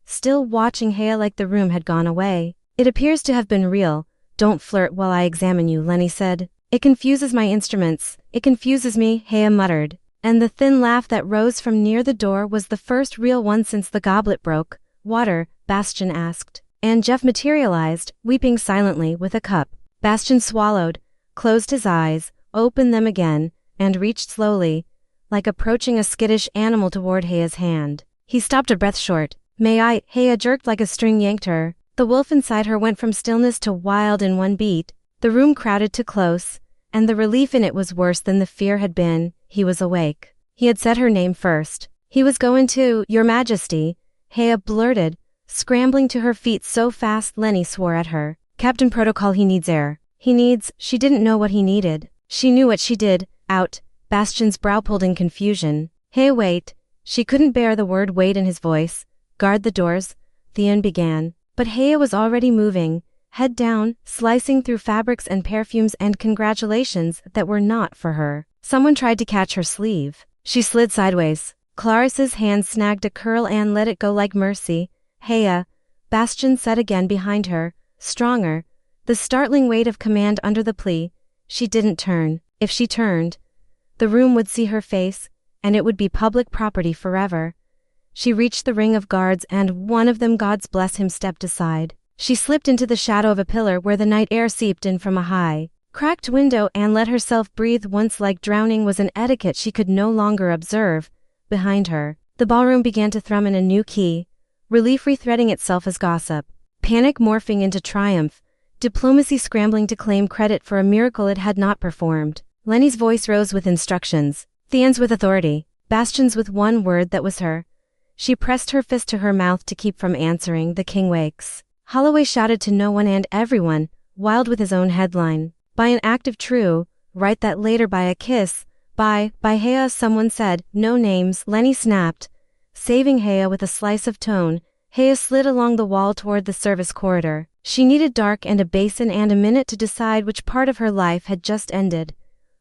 still watching Haya like the room had gone away. It appears to have been real. Don't flirt while I examine you, Lenny said. It confuses my instruments. It confuses me, Haya muttered. And the thin laugh that rose from near the door was the first real one since the goblet broke. Water, Bastion asked. And Jeff materialized, weeping silently, with a cup. Bastion swallowed, closed his eyes, opened them again, and reached slowly, like approaching a skittish animal toward Haya's hand. He stopped a breath short. May I? Haya jerked like a string yanked her. The wolf inside her went from stillness to wild in one beat. The room crowded too close, and the relief in it was worse than the fear had been. He was awake. He had said her name first. He was going to, Your Majesty, Haya blurted, scrambling to her feet so fast Lenny swore at her. Captain Protocol, he needs air. He needs, she didn't know what he needed. She knew what she did, out. Bastion's brow pulled in confusion. Hey, wait. She couldn't bear the word wait in his voice. Guard the doors, Theon began. But Haya was already moving, head down, slicing through fabrics and perfumes and congratulations that were not for her. Someone tried to catch her sleeve. She slid sideways. Clarissa's hand snagged a curl and let it go like mercy. Haya, Bastion said again behind her, stronger, the startling weight of command under the plea. She didn't turn. If she turned, the room would see her face, and it would be public property forever. She reached the ring of guards and one of them, God's bless him, stepped aside. She slipped into the shadow of a pillar where the night air seeped in from a high, cracked window and let herself breathe once. Like drowning was an etiquette she could no longer observe. Behind her, the ballroom began to thrum in a new key, relief rethreading itself as gossip, panic morphing into triumph, diplomacy scrambling to claim credit for a miracle it had not performed. Lenny's voice rose with instructions, Theon's with authority, Bastion's with one word that was her. She pressed her fist to her mouth to keep from answering. The king wakes. Holloway shouted to no one and everyone, wild with his own headline. By an act of true, right that later by a kiss, by Haya, someone said. No names, Lenny snapped, saving Haya with a slice of tone. Haya slid along the wall toward the service corridor. She needed dark and a basin and a minute to decide which part of her life had just ended.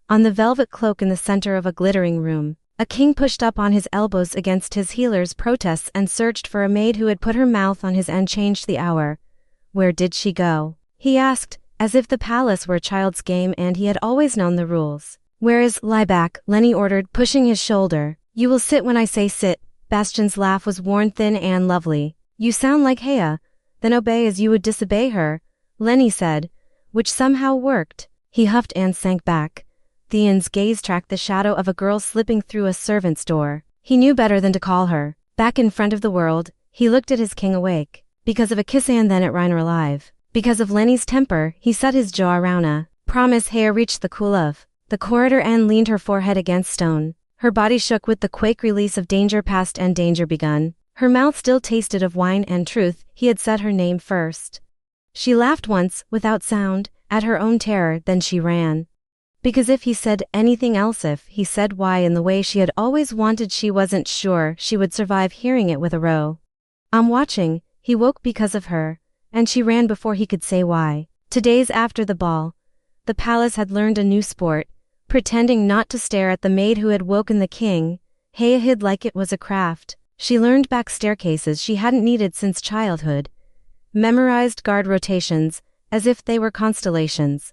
On the velvet cloak in the center of a glittering room, a king pushed up on his elbows against his healer's protests and searched for a maid who had put her mouth on his and changed the hour. Where did she go? He asked, as if the palace were a child's game and he had always known the rules. Where is? Lie back, Lenny ordered, pushing his shoulder. You will sit when I say sit. Bastion's laugh was worn thin and lovely. You sound like Haya. Then obey as you would disobey her, Lenny said, which somehow worked. He huffed and sank back. Theon's gaze tracked the shadow of a girl slipping through a servant's door. He knew better than to call her. Back in front of the world, he looked at his king awake. Because of a kiss and then at Reiner alive. Because of Lenny's temper, he set his jaw around a promise. Haya reached the cool of the corridor and leaned her forehead against stone. Her body shook with the quake release of danger past and danger begun. Her mouth still tasted of wine and truth. He had said her name first. She laughed once, without sound, at her own terror, then she ran. Because if he said anything else, if he said why in the way she had always wanted, she wasn't sure she would survive hearing it with a row. I'm watching, he woke because of her, and she ran before he could say why. 2 days after the ball, the palace had learned a new sport, pretending not to stare at the maid who had woken the king. Haya hid like it was a craft. She learned back staircases she hadn't needed since childhood, memorized guard rotations, as if they were constellations,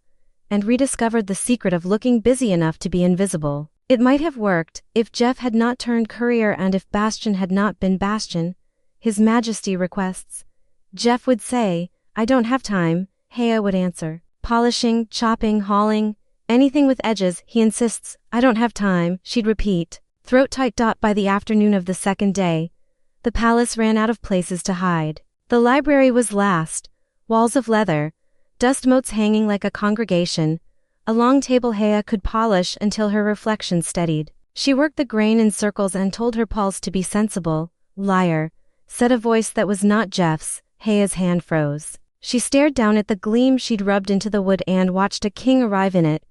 and rediscovered the secret of looking busy enough to be invisible. It might have worked if Jeff had not turned courier and if Bastion had not been Bastion. His Majesty requests. Jeff would say, I don't have time, Haya would answer. Polishing, chopping, hauling, anything with edges, he insists, I don't have time, she'd repeat. Throat tight. By the afternoon of the second day, the palace ran out of places to hide. The library was last, walls of leather, dust motes hanging like a congregation, a long table Haya could polish until her reflection steadied. She worked the grain in circles and told her pulse to be sensible. Liar, said a voice that was not Jeff's. Haya's hand froze. She stared down at the gleam she'd rubbed into the wood and watched a king arrive in it.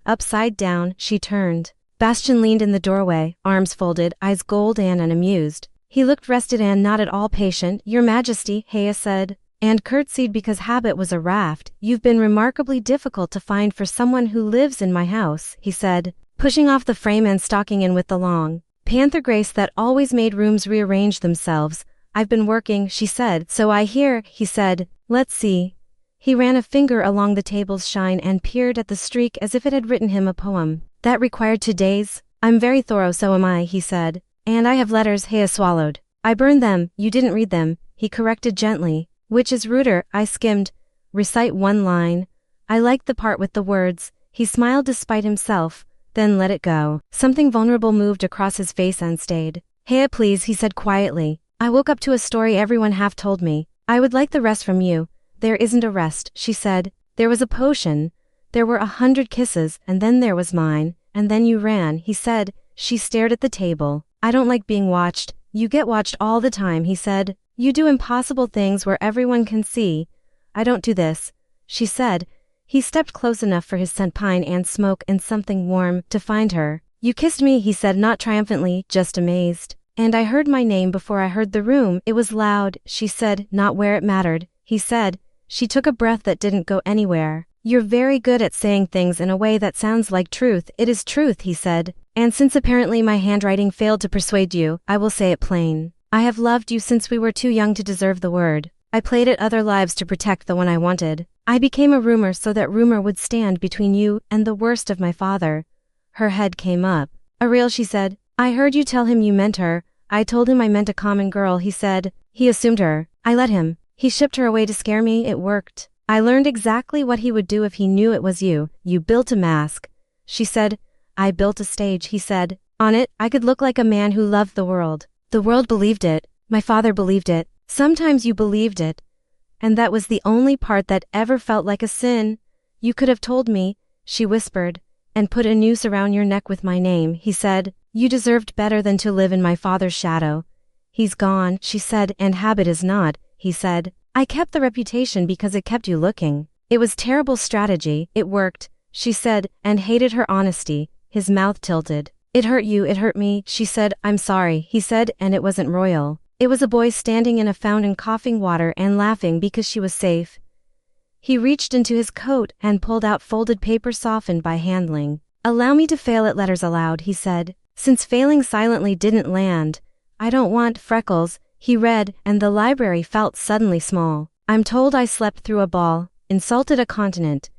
Upside down, she turned. Bastion leaned in the doorway, arms folded, eyes golden and amused. He looked rested and not at all patient. Your Majesty, Haya said, and curtsied because habit was a raft. You've been remarkably difficult to find for someone who lives in my house, he said, pushing off the frame and stalking in with the long panther grace that always made rooms rearrange themselves. I've been working, she said. So I hear, he said. Let's see. He ran a finger along the table's shine and peered at the streak as if it had written him a poem. That required 2 days. I'm very thorough, so am I, he said. And I have letters, Haya swallowed. I burned them, you didn't read them, he corrected gently. Which is ruder, I skimmed. Recite one line. I liked the part with the words. He smiled despite himself, then let it go. Something vulnerable moved across his face and stayed. Haya, please, he said quietly. I woke up to a story everyone half told me. I would like the rest from you. There isn't a rest, she said. There was a potion. There were 100 kisses, and then there was mine, and then you ran, he said. She stared at the table. I don't like being watched. You get watched all the time, he said. You do impossible things where everyone can see. I don't do this, she said. He stepped close enough for his scent, pine and smoke and something warm, to find her. You kissed me, he said, not triumphantly, just amazed. And I heard my name before I heard the room. It was loud, she said, not where it mattered, he said. She took a breath that didn't go anywhere. You're very good at saying things in a way that sounds like truth. It is truth, he said. And since apparently my handwriting failed to persuade you, I will say it plain. I have loved you since we were too young to deserve the word. I played at other lives to protect the one I wanted. I became a rumor so that rumor would stand between you and the worst of my father. Her head came up. Ariel, she said. I heard you tell him you meant her. I told him I meant a common girl, he said. He assumed her. I let him. He shipped her away to scare me. It worked. I learned exactly what he would do if he knew it was you. You built a mask, she said. I built a stage, he said. On it, I could look like a man who loved the world. The world believed it. My father believed it. Sometimes you believed it. And that was the only part that ever felt like a sin. You could have told me, she whispered, and put a noose around your neck with my name, he said. You deserved better than to live in my father's shadow. He's gone, she said, and habit is not, he said. I kept the reputation because it kept you looking. It was terrible strategy. It worked, she said, and hated her honesty. His mouth tilted. It hurt you, it hurt me, she said. I'm sorry, he said, and it wasn't royal. It was a boy standing in a fountain coughing water and laughing because she was safe. He reached into his coat and pulled out folded paper softened by handling. Allow me to fail at letters aloud, he said. Since failing silently didn't land, I don't want freckles, he read, and the library felt suddenly small. I'm told I slept through a ball, insulted a continent,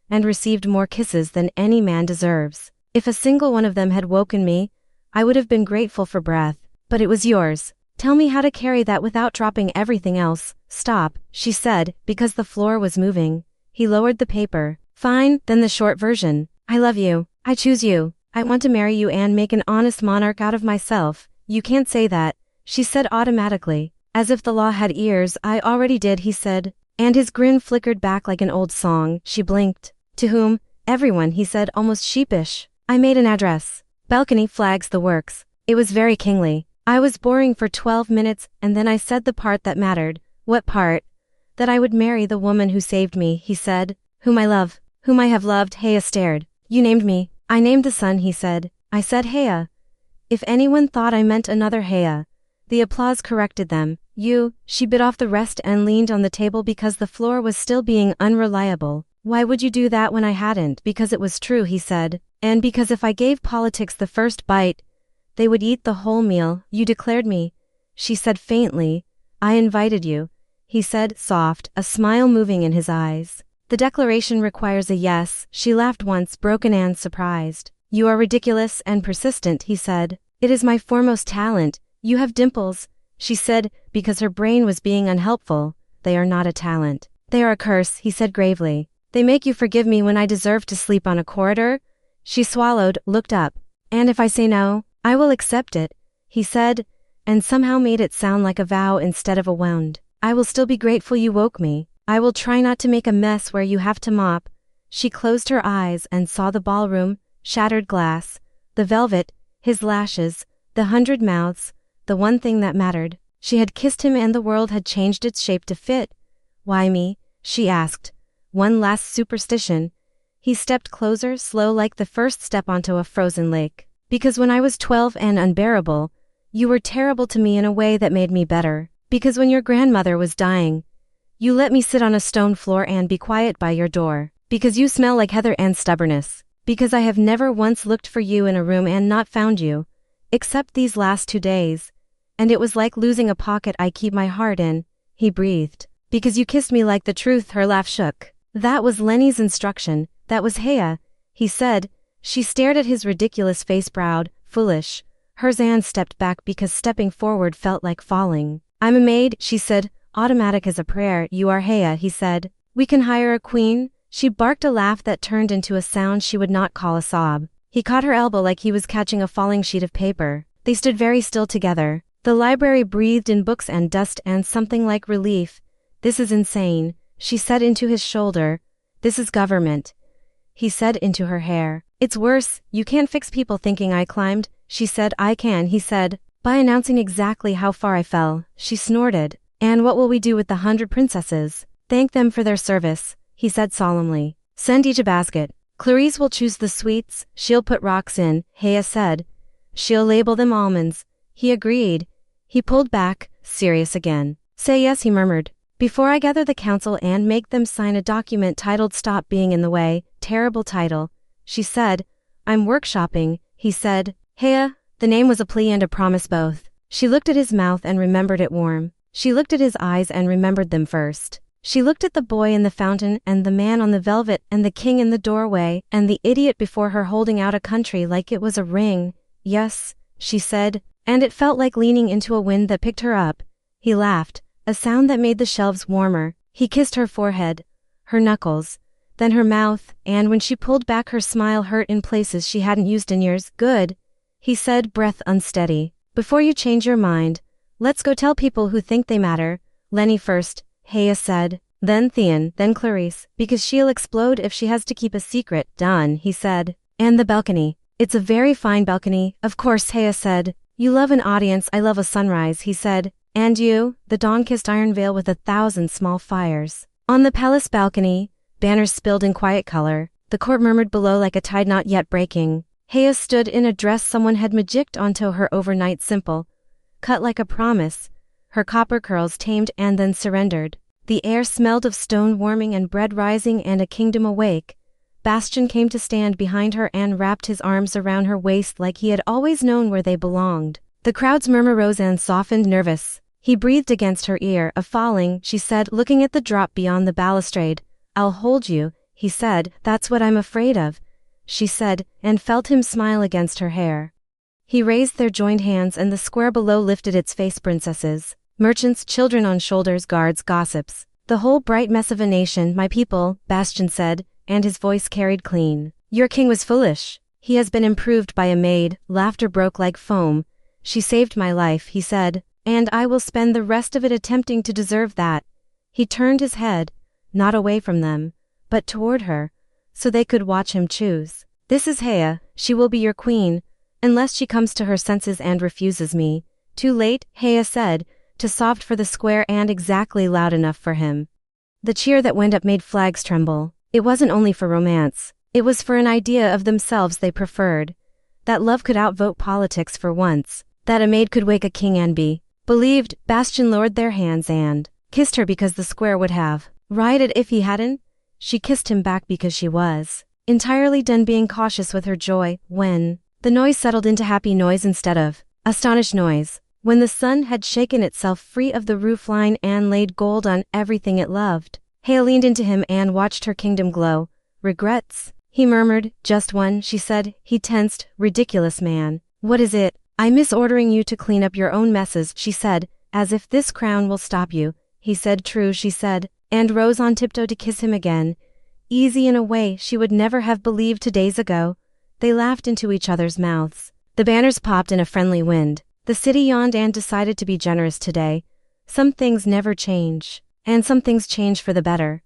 and received more kisses than any man deserves. If a single one of them had woken me, I would have been grateful for breath. But it was yours. Tell me how to carry that without dropping everything else. Stop, she said, because the floor was moving. He lowered the paper. Fine, then the short version. I love you. I choose you. I want to marry you and make an honest monarch out of myself. You can't say that, she said automatically. As if the law had ears. I already did, he said. And his grin flickered back like an old song. She blinked. To whom? Everyone, he said, almost sheepish. I made an address. Balcony, flags, the works. It was very kingly. I was boring for 12 minutes, and then I said the part that mattered. What part? That I would marry the woman who saved me, he said. Whom I love. Whom I have loved. Haya stared. You named me. I named the sun, he said. I said Haya. If anyone thought I meant another Haya. The applause corrected them. She bit off the rest and leaned on the table because the floor was still being unreliable. Why would you do that when I hadn't? Because it was true, he said. And because if I gave politics the first bite, they would eat the whole meal. You declared me, she said faintly. I invited you, he said, soft, a smile moving in his eyes. The declaration requires a yes, she laughed once, broken and surprised. You are ridiculous and persistent, he said. It is my foremost talent. You have dimples, she said, because her brain was being unhelpful. They are not a talent. They are a curse, he said gravely. They make you forgive me when I deserve to sleep on a corridor? She swallowed, looked up. And if I say no, I will accept it, he said, and somehow made it sound like a vow instead of a wound. I will still be grateful you woke me. I will try not to make a mess where you have to mop. She closed her eyes and saw the ballroom, shattered glass, the velvet, his lashes, the 100 mouths, the one thing that mattered. She had kissed him and the world had changed its shape to fit. Why me? She asked. One last superstition. He stepped closer, slow like the first step onto a frozen lake. Because when I was 12 and unbearable, you were terrible to me in a way that made me better. Because when your grandmother was dying, you let me sit on a stone floor and be quiet by your door. Because you smell like heather and stubbornness. Because I have never once looked for you in a room and not found you. Except these last 2 days. And it was like losing a pocket I keep my heart in, he breathed. Because you kissed me like the truth, her laugh shook. That was Lenny's instruction, that was Haya, he said. She stared at his ridiculous face, browed, foolish. Hers and stepped back because stepping forward felt like falling. I'm a maid, she said, automatic as a prayer. You are Haya, he said. We can hire a queen? She barked a laugh that turned into a sound she would not call a sob. He caught her elbow like he was catching a falling sheet of paper. They stood very still together. The library breathed in books and dust and something like relief. This is insane, she said into his shoulder. This is government, he said into her hair. It's worse, you can't fix people thinking I climbed, she said. I can, he said, by announcing exactly how far I fell. She snorted. And what will we do with the 100 princesses? Thank them for their service, he said solemnly. Send each a basket. Clarice will choose the sweets, she'll put rocks in, Haya said. She'll label them almonds, he agreed. He pulled back, serious again. Say yes, he murmured. Before I gather the council and make them sign a document titled Stop Being in the Way, terrible title, she said. I'm workshopping, he said. Haya, the name was a plea and a promise both. She looked at his mouth and remembered it warm. She looked at his eyes and remembered them first. She looked at the boy in the fountain and the man on the velvet and the king in the doorway and the idiot before her holding out a country like it was a ring. Yes, she said, and it felt like leaning into a wind that picked her up. He laughed, a sound that made the shelves warmer. He kissed her forehead, her knuckles, then her mouth, and when she pulled back her smile hurt in places she hadn't used in years. Good, he said, breath unsteady. Before you change your mind, let's go tell people who think they matter. Lenny first, Haya said, then Theon, then Clarice, because she'll explode if she has to keep a secret. Done, he said. And the balcony. It's a very fine balcony, of course, Haya said. You love an audience, I love a sunrise, he said. And you, the dawn-kissed iron veil with 1,000 small fires. On the palace balcony, banners spilled in quiet color. The court murmured below like a tide not yet breaking. Haya stood in a dress someone had magicked onto her overnight, simple, cut like a promise. Her copper curls tamed and then surrendered. The air smelled of stone warming and bread rising and a kingdom awake. Bastion came to stand behind her and wrapped his arms around her waist like he had always known where they belonged. The crowd's murmur rose and softened, nervous. He breathed against her ear. A falling, she said, looking at the drop beyond the balustrade. I'll hold you, he said. That's what I'm afraid of, she said, and felt him smile against her hair. He raised their joined hands and the square below lifted its face. Princesses, merchants, children on shoulders, guards, gossips. The whole bright mess of a nation, my people, Bastion said, and his voice carried clean. Your king was foolish. He has been improved by a maid. Laughter broke like foam. She saved my life, he said, and I will spend the rest of it attempting to deserve that. He turned his head, not away from them, but toward her, so they could watch him choose. This is Haya, she will be your queen, unless she comes to her senses and refuses me. Too late, Haya said, too soft for the square and exactly loud enough for him. The cheer that went up made flags tremble. It wasn't only for romance. It was for an idea of themselves they preferred. That love could outvote politics for once. That a maid could wake a king and be believed. Bastion lowered their hands and kissed her because the square would have rioted if he hadn't. She kissed him back because she was entirely done being cautious with her joy when the noise settled into happy noise instead of astonished noise. When the sun had shaken itself free of the roofline and laid gold on everything it loved, Haya leaned into him and watched her kingdom glow. Regrets? He murmured. Just one, she said. He tensed. Ridiculous man. What is it? I miss ordering you to clean up your own messes, she said, as if this crown will stop you. He said. True, she said, and rose on tiptoe to kiss him again. Easy in a way she would never have believed 2 days ago. They laughed into each other's mouths. The banners popped in a friendly wind. The city yawned and decided to be generous today. Some things never change, and some things change for the better.